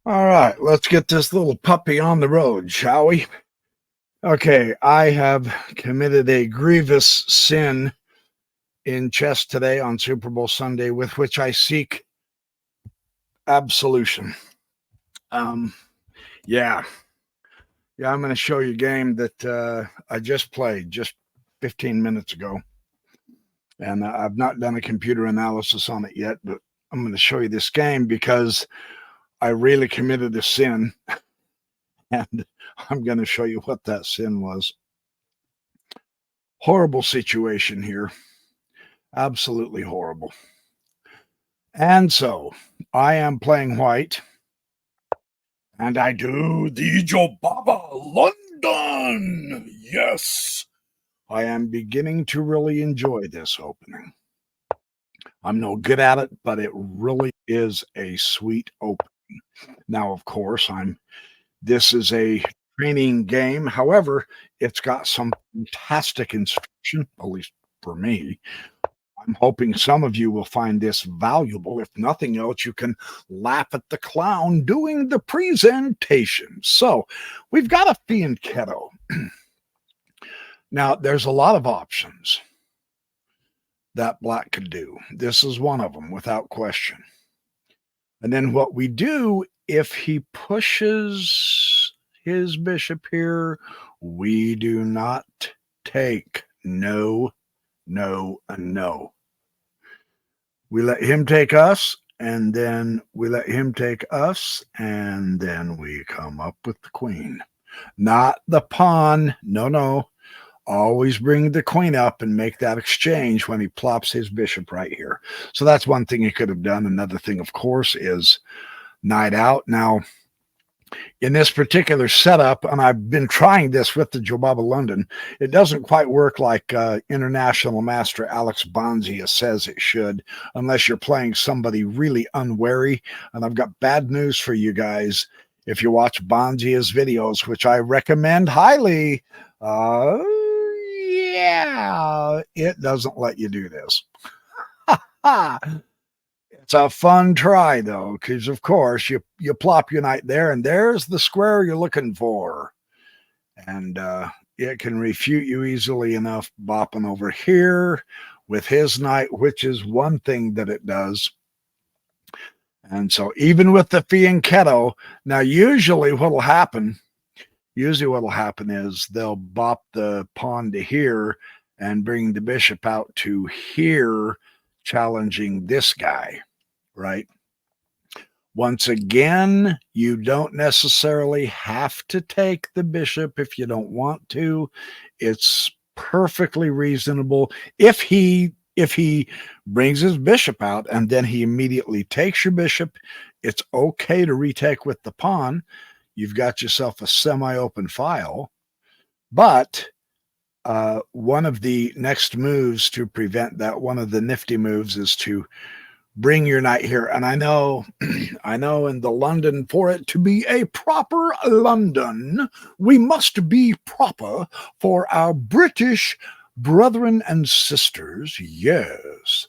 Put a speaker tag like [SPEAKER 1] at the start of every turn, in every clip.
[SPEAKER 1] All right, let's get this little puppy on the road, shall we? Okay, I have committed a grievous sin in chess today on Super Bowl Sunday, with which I seek absolution. Um, yeah, yeah, I'm going to show you a game that I just played just 15 minutes ago, and I've not done a computer analysis on it yet, but I'm going to show you this game because I really committed a sin, and I'm going to show you what that sin was. Horrible situation here. Absolutely horrible. And so I am playing white, and I do the Jobava London. Yes, I am beginning to really enjoy this opening. I'm no good at it, but it really is a sweet opening. Now, of course, this is a training game. However, it's got some fantastic instruction, at least for me. I'm hoping some of you will find this valuable. If nothing else, you can laugh at the clown doing the presentation. So we've got a fianchetto. Now, there's a lot of options that black could do. This is one of them, without question. And then what we do, if he pushes his bishop here, we do not take. No, no, and no. We let him take us, and then we let him take us, and then we come up with the queen. Not the pawn. No, no. Always bring the queen up and make that exchange when he plops his bishop right here. So that's one thing he could have done. Another thing, of course, is knight out. Now, in this particular setup, and I've been trying this with the Jobava London, it doesn't quite work like international master Alex Bonzia says it should, unless you're playing somebody really unwary. And I've got bad news for you guys. If you watch Bonzia's videos, which I recommend highly, yeah, it doesn't let you do this. It's a fun try, though, because, of course, you plop your knight there, and there's the square you're looking for. And it can refute you easily enough bopping over here with his knight, which is one thing that it does. And so even with the fianchetto, now usually what'll happen is they'll bop the pawn to here and bring the bishop out to here, challenging this guy. Right? Once again, you don't necessarily have to take the bishop if you don't want to. It's perfectly reasonable. If he brings his bishop out and then he immediately takes your bishop, it's okay to retake with the pawn. You've got yourself a semi-open file. But one of the next moves to prevent that, one of the nifty moves, is to bring your knight here. And I know in the London, for it to be a proper London, we must be proper for our British brethren and sisters. Yes.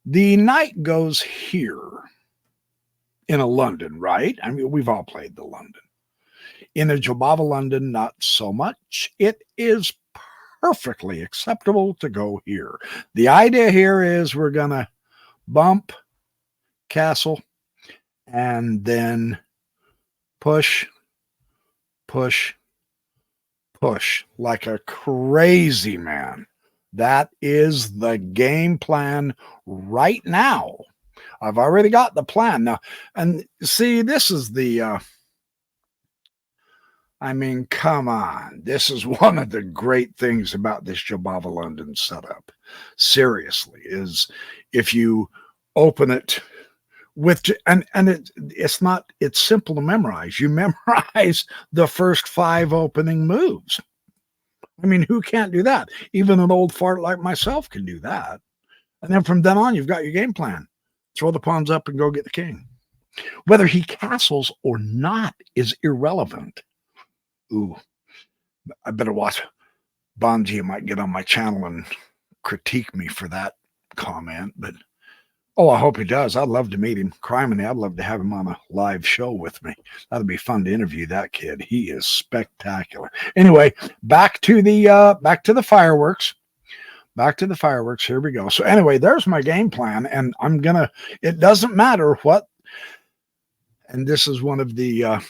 [SPEAKER 1] The knight goes here in a London, right? I mean, we've all played the London. In a Jobava London, not so much. It is perfectly acceptable to go here. The idea here is we're going to bump, castle, and then push, push, push like a crazy man. That is the game plan right now. I've already got the plan now. And see, this is the, I mean, come on. This is one of the great things about this Jobava London setup. Seriously, is if you open it with, and it's simple to memorize. You memorize the first 5 opening moves. I mean, who can't do that? Even an old fart like myself can do that. And then from then on, you've got your game plan. Throw the pawns up and go get the king. Whether he castles or not is irrelevant. Ooh, I better watch. Bonji might get on my channel and critique me for that comment, but Oh, I hope he does. I'd love to meet him. Criminy, I'd love to have him on a live show with me. That'd be fun to interview that kid. He is spectacular. Anyway, back to the fireworks. Back to the fireworks. Here we go. So anyway, there's my game plan, and it doesn't matter what, and this is one of the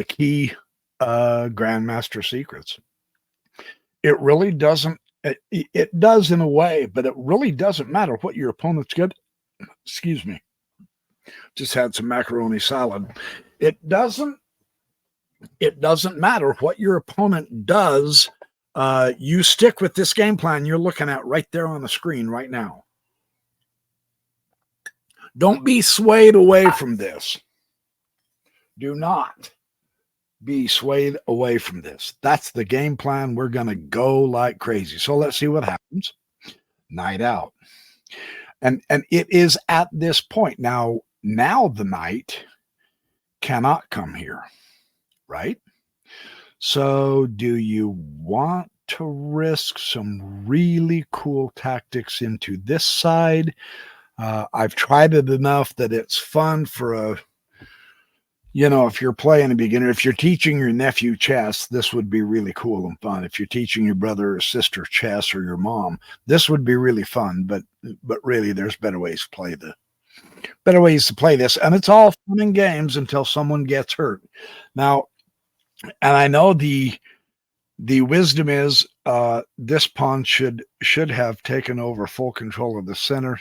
[SPEAKER 1] key grandmaster secrets. It really doesn't, it does in a way, but it really doesn't matter what your opponent's good. Excuse me. Just had some macaroni salad. It doesn't matter what your opponent does. You stick with this game plan you're looking at right there on the screen right now. Don't be swayed away from this. Do not be swayed away from this. That's the game plan. We're going to go like crazy. So let's see what happens. Knight out. And it is at this point. Now the knight cannot come here, right? So do you want to risk some really cool tactics into this side? I've tried it enough that it's fun for if you're playing a beginner, if you're teaching your nephew chess, this would be really cool and fun. If you're teaching your brother or sister chess or your mom, this would be really fun. But really, there's better ways to play this. And it's all fun and games until someone gets hurt. Now, and I know the wisdom is this pawn should have taken over full control of the center.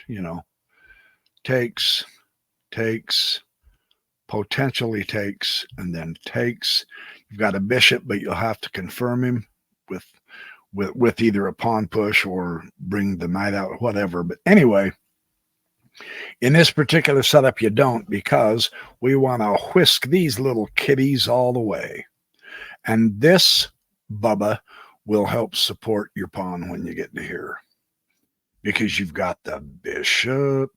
[SPEAKER 1] Takes, potentially takes, and then takes. You've got a bishop, but you'll have to confirm him with either a pawn push or bring the knight out, whatever. But anyway, in this particular setup, you don't, because we want to whisk these little kitties all the way. And this, Bubba, will help support your pawn when you get to here, because you've got the bishop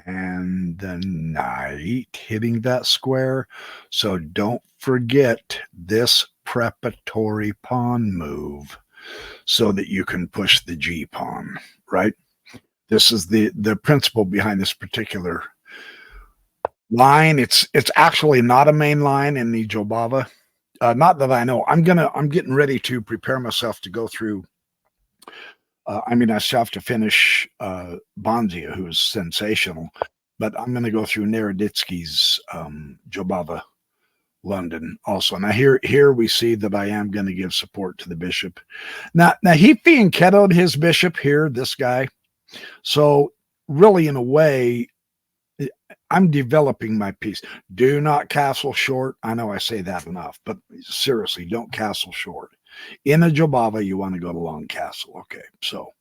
[SPEAKER 1] and the knight hitting that square. So don't forget this preparatory pawn move so that you can push the G pawn, right? This is the principle behind this particular line. It's actually not a main line in the Jobava. Not that I know. I'm getting ready to prepare myself to go through. I still have to finish Bonzia, who's sensational, but I'm going to go through Naroditsky's Jobava London also. Now here we see that I am going to give support to the bishop. Now he fianchettoed his bishop here, this guy. So really, in a way, I'm developing my piece. Do not castle short. I know I say that enough, but seriously, don't castle short. In a Jobava, you want to go to long castle. Okay, so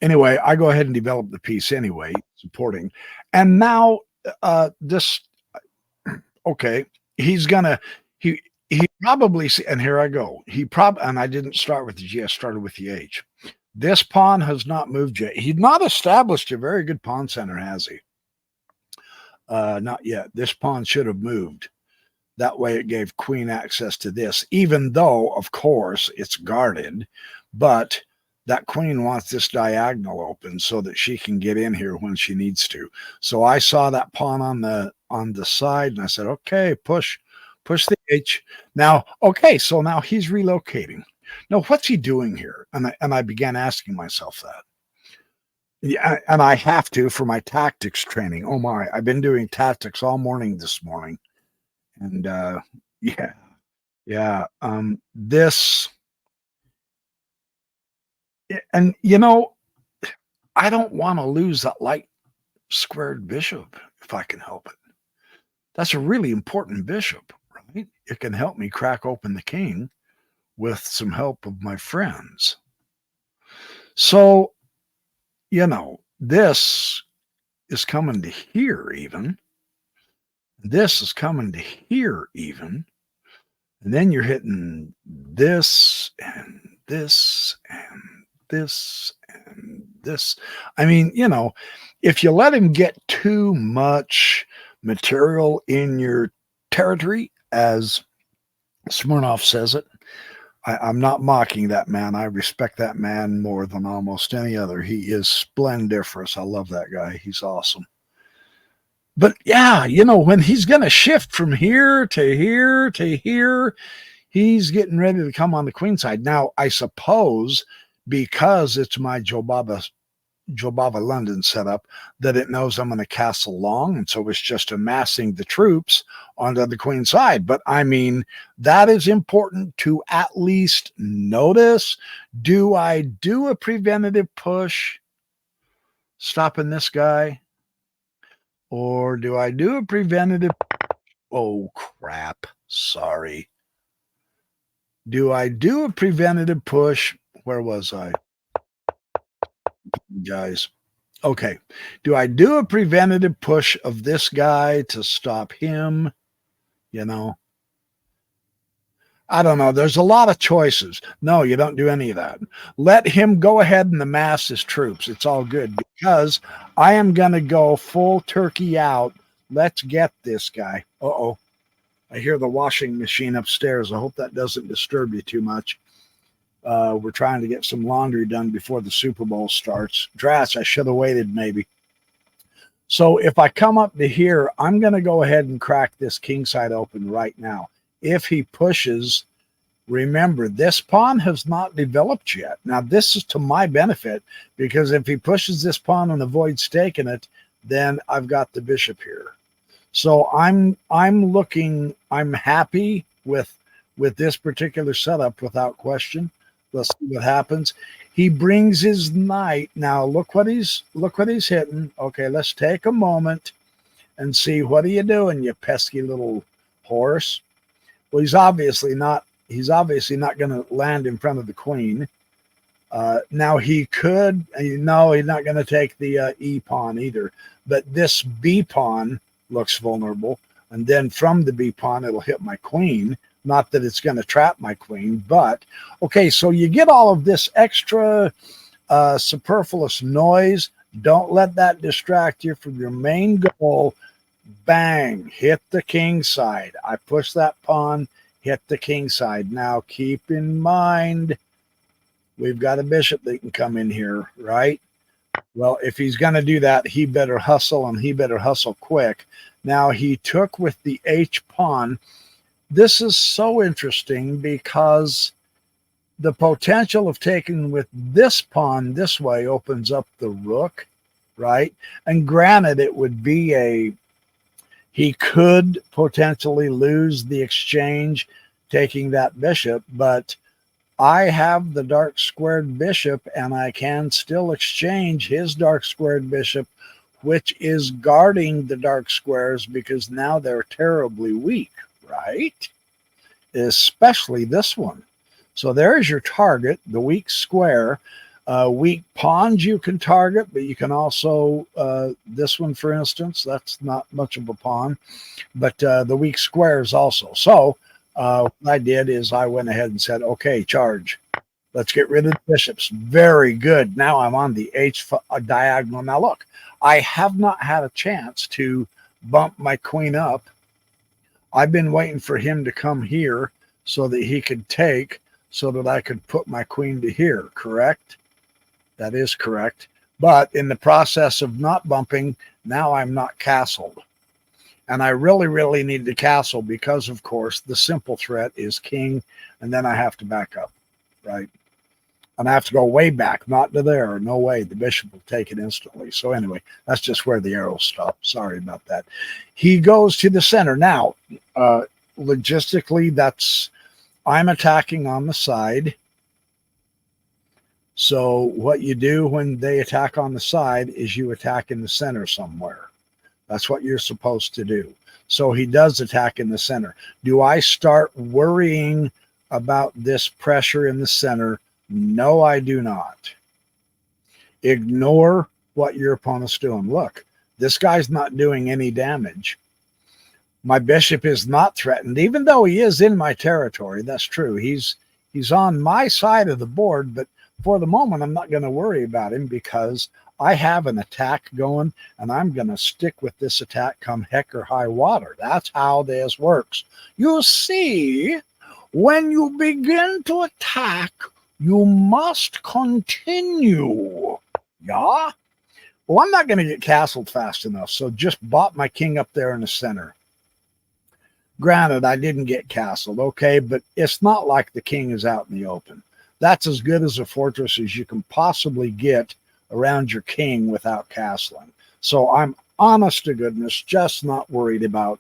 [SPEAKER 1] anyway, I go ahead and develop the piece anyway, supporting. And now he's gonna he probably, and here I go. And I didn't start with the G, I started with the H. This pawn has not moved yet. He's not established a very good pawn center, has he? Not yet. This pawn should have moved. That way it gave queen access to this, even though, of course, it's guarded. But that queen wants this diagonal open so that she can get in here when she needs to. So I saw that pawn on the side, and I said, okay, push the H. Now, okay, so now he's relocating. Now, what's he doing here? And I began asking myself that. Yeah, and I have to for my tactics training. Oh my, I've been doing tactics all morning this morning. And this, and I don't want to lose that light squared bishop if I can help it. That's a really important bishop, right? It can help me crack open the king with some help of my friends. So, this is coming to here even. This is coming to here even. And then you're hitting this and this and this and this. I mean, if you let him get too much material in your territory, as Smirnov says it, I'm not mocking that man. I respect that man more than almost any other. He is splendiferous. I love that guy. He's awesome. But yeah, when he's going to shift from here to here to here, he's getting ready to come on the queen side. Now, I suppose because it's my Jobava London setup, that it knows I'm going to castle long, and so it's just amassing the troops onto the queen side. But I mean, that is important to at least notice. Do I do a preventative push stopping this guy? Or do I do a preventative? Oh, crap. Sorry. Do I do a preventative push? Where was I? Guys. Okay. Do I do a preventative push of this guy to stop him? You know, I don't know. There's a lot of choices. No, you don't do any of that. Let him go ahead and amass his troops. It's all good because I am going to go full turkey out. Let's get this guy. Uh-oh. I hear the washing machine upstairs. I hope that doesn't disturb you too much. We're trying to get some laundry done before the Super Bowl starts. Dratch, I should have waited maybe. So if I come up to here, I'm going to go ahead and crack this king side open right now. If he pushes, remember, this pawn has not developed yet. Now, this is to my benefit because if he pushes this pawn and avoids taking it, then I've got the bishop here. So I'm happy with this particular setup without question. Let's see what happens. He brings his knight. Now look what he's hitting. Okay, let's take a moment and see what are you doing, you pesky little horse. Well, he's obviously not going to land in front of the queen. Now he could. No, he's not going to take the E pawn either. But this B pawn looks vulnerable, and then from the B pawn it'll hit my queen. Not that it's going to trap my queen, but okay, so you get all of this extra superfluous noise. Don't let that distract you from your main goal. Bang, hit the king side. I push that pawn, hit the king side. Now keep in mind, we've got a bishop that can come in here, right? Well, if he's going to do that, he better hustle, and he better hustle quick. Now he took with the H pawn. This is so interesting because the potential of taking with this pawn this way opens up the rook, right? And granted, it would be he could potentially lose the exchange taking that bishop, but I have the dark squared bishop, and I can still exchange his dark squared bishop, which is guarding the dark squares because now they're terribly weak, right? Especially this one. So there's your target, the weak square. Weak pawns you can target, but you can also, this one, for instance, that's not much of a pawn, but the weak squares also. So what I did is I went ahead and said, okay, charge. Let's get rid of the bishops. Very good. Now I'm on the H diagonal. Now look, I have not had a chance to bump my queen up. I've been waiting for him to come here so that he could take, so that I could put my queen to here, correct? That is correct. But in the process of not bumping, now I'm not castled. And I really, really need to castle because, of course, the simple threat is king, and then I have to back up, right? And I have to go way back, not to there. No way. The bishop will take it instantly. So anyway, that's just where the arrows stop. Sorry about that. He goes to the center. Now, logistically, I'm attacking on the side. So what you do when they attack on the side is you attack in the center somewhere. That's what you're supposed to do. So he does attack in the center. Do I start worrying about this pressure in the center? No, I do not. Ignore what your opponent's doing. Look, this guy's not doing any damage. My bishop is not threatened, even though he is in my territory. That's true. He's on my side of the board, but for the moment, I'm not going to worry about him because I have an attack going, and I'm going to stick with this attack come heck or high water. That's how this works. You see, When you begin to attack, you must continue. Yeah? Well, I'm not going to get castled fast enough, so just bought my king up there in the center. Granted, I didn't get castled, okay, but it's not like the king is out in the open. That's as good as a fortress as you can possibly get around your king without castling. So I'm honest to goodness just not worried about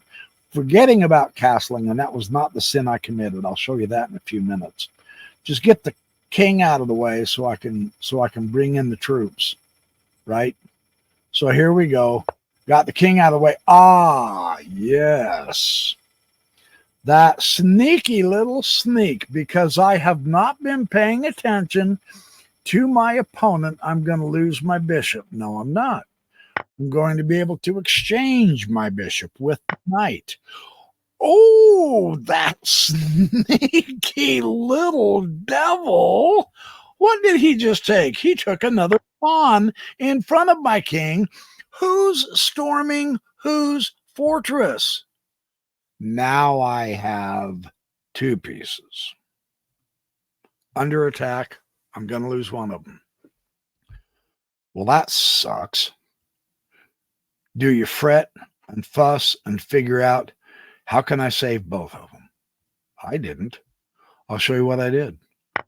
[SPEAKER 1] forgetting about castling, and that was not the sin I committed. I'll show you that in a few minutes. Just get the king out of the way so I can bring in the troops, right? So here we go. Got the king out of the way. Ah, yes. That sneaky little sneak, because I have not been paying attention to my opponent. I'm going to lose my bishop. No, I'm not. I'm going to be able to exchange my bishop with the knight. Oh, that sneaky little devil. What did he just take? He took another pawn in front of my king. Who's storming whose fortress? Now I have two pieces. Under attack, I'm going to lose one of them. Well, that sucks. Do you fret and fuss and figure out, how can I save both of them? I didn't. I'll show you what I did. I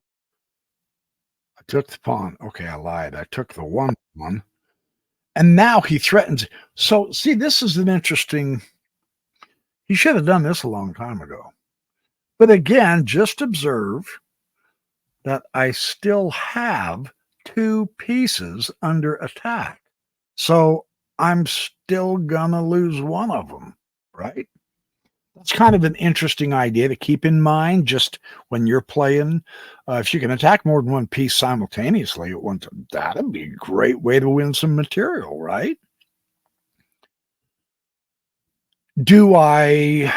[SPEAKER 1] took the pawn. Okay, I lied. I took the one pawn. And now he threatens. So, see, this is an interesting... He should have done this a long time ago. But again, just observe that I still have two pieces under attack. So I'm still going to lose one of them, right? That's kind of an interesting idea to keep in mind just when you're playing. If you can attack more than one piece simultaneously at one time, that'd be a great way to win some material, right? Do I...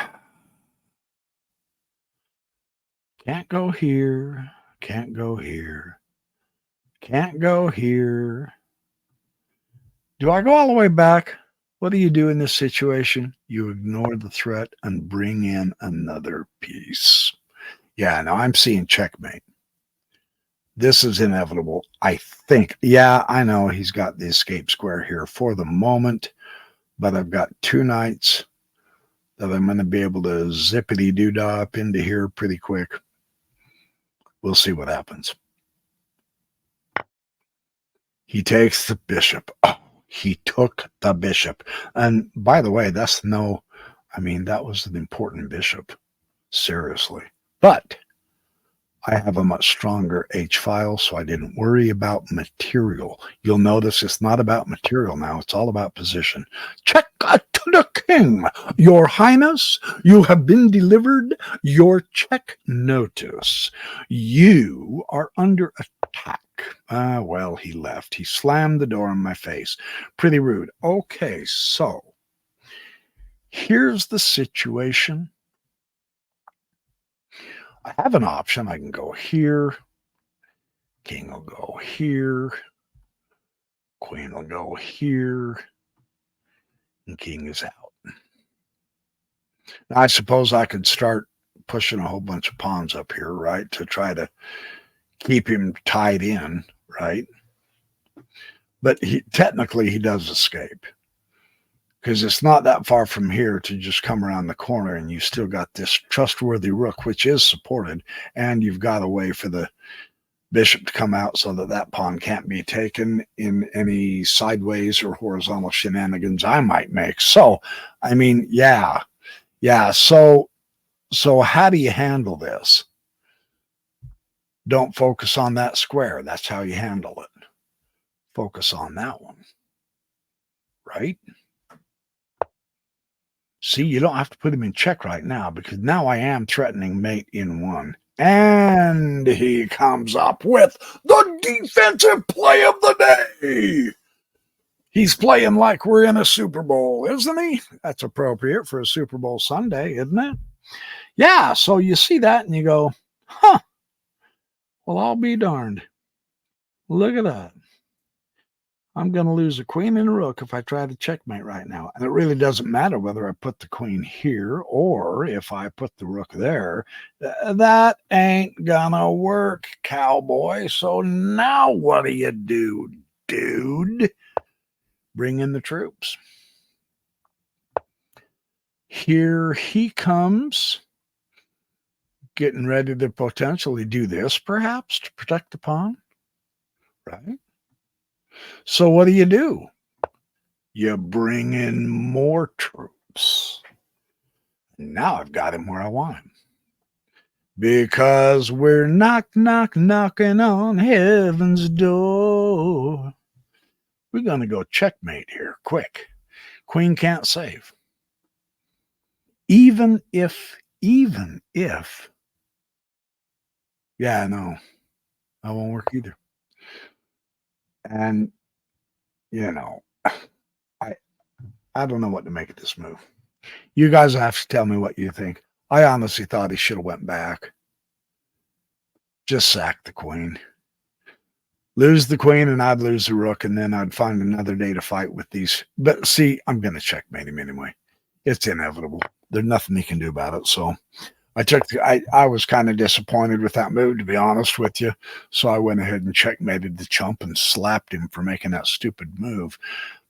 [SPEAKER 1] Can't go here. Can't go here. Can't go here. Do I go all the way back? What do you do in this situation? You ignore the threat and bring in another piece. Yeah, no, I'm seeing checkmate. This is inevitable, I think. Yeah, I know he's got the escape square here for the moment, but I've got two knights that I'm going to be able to zippity-doo-dah up into here pretty quick. We'll see what happens. He takes the bishop. Oh, he took the bishop. And by the way, that's no, I mean, that was an important bishop. Seriously. But I have a much stronger H file, so I didn't worry about material. You'll notice it's not about material now. It's all about position. Check to the king. Your Highness, you have been delivered your check notice. You are under attack. Well, he left. He slammed the door in my face. Pretty rude. Okay, so here's the situation. I have an option. I can go here. King will go here. Queen will go here. And king is out. Now, I suppose I could start pushing a whole bunch of pawns up here, right, to try to keep him tied in, right? But technically he does escape, because it's not that far from here to just come around the corner, and you still got this trustworthy rook, which is supported, and you've got a way for the bishop to come out so that that pawn can't be taken in any sideways or horizontal shenanigans I might make. So, I mean, yeah. So how do you handle this? Don't focus on that square. That's how you handle it. Focus on that one, right? See, you don't have to put him in check right now, because now I am threatening mate in one. And he comes up with the defensive play of the day. He's playing like we're in a Super Bowl, isn't he? That's appropriate for a Super Bowl Sunday, isn't it? Yeah, so you see that and you go, huh, well, I'll be darned. Look at that. I'm going to lose a queen and a rook if I try to checkmate right now. And it really doesn't matter whether I put the queen here or if I put the rook there. That ain't going to work, cowboy. So now what do you do, dude? Bring in the troops. Here he comes, getting ready to potentially do this, perhaps, to protect the pawn, right? So what do? You bring in more troops. Now I've got him where I want him. Because we're knocking on heaven's door. We're going to go checkmate here, quick. Queen can't save. Even if, yeah, no, that won't work either. And, I don't know what to make of this move. You guys have to tell me what you think. I honestly thought he should have went back. Just sack the queen. Lose the queen and I'd lose the rook, and then I'd find another day to fight with these. But see, I'm going to checkmate him anyway. It's inevitable. There's nothing he can do about it. So I was kind of disappointed with that move, to be honest with you. So I went ahead and checkmated the chump and slapped him for making that stupid move.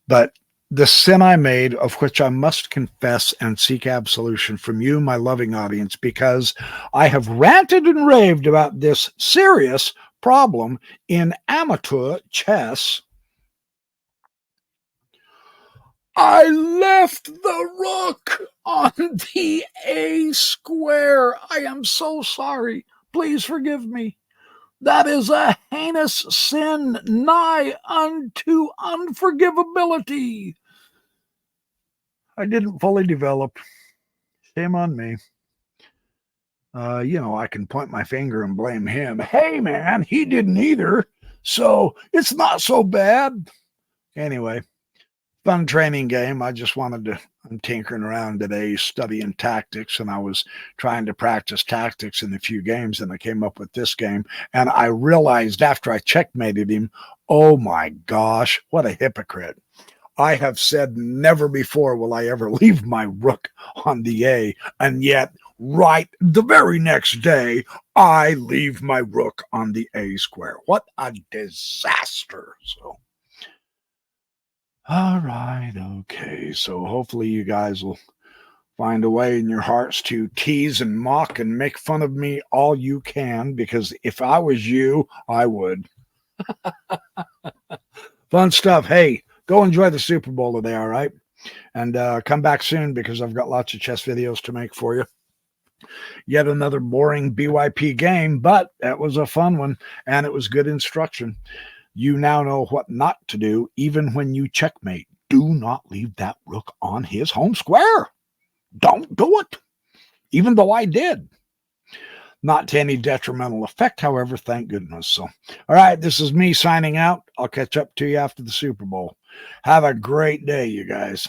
[SPEAKER 1] But the sin I made, of which I must confess and seek absolution from you, my loving audience, because I have ranted and raved about this serious problem in amateur chess. I left the rook on the A square. I am so sorry. Please forgive me. That is a heinous sin, nigh unto unforgivability. I didn't fully develop. Shame on me. I can point my finger and blame him. Hey, man, he didn't either. So it's not so bad. Anyway, fun training game. I'm tinkering around today, studying tactics, and I was trying to practice tactics in a few games, and I came up with this game. And I realized after I checkmated him, oh my gosh, what a hypocrite. I have said never before will I ever leave my rook on the A, and yet right the very next day, I leave my rook on the A square. What a disaster. So, all right, okay. So hopefully you guys will find a way in your hearts to tease and mock and make fun of me all you can, because if I was you, I would. Fun stuff. Hey, go enjoy the Super Bowl today, all right? And come back soon, because I've got lots of chess videos to make for you. Yet another boring BYP game, but that was a fun one, and it was good instruction. You now know what not to do, even when you checkmate. Do not leave that rook on his home square. Don't do it, even though I did. Not to any detrimental effect, however, thank goodness. So, all right, this is me signing out. I'll catch up to you after the Super Bowl. Have a great day, you guys.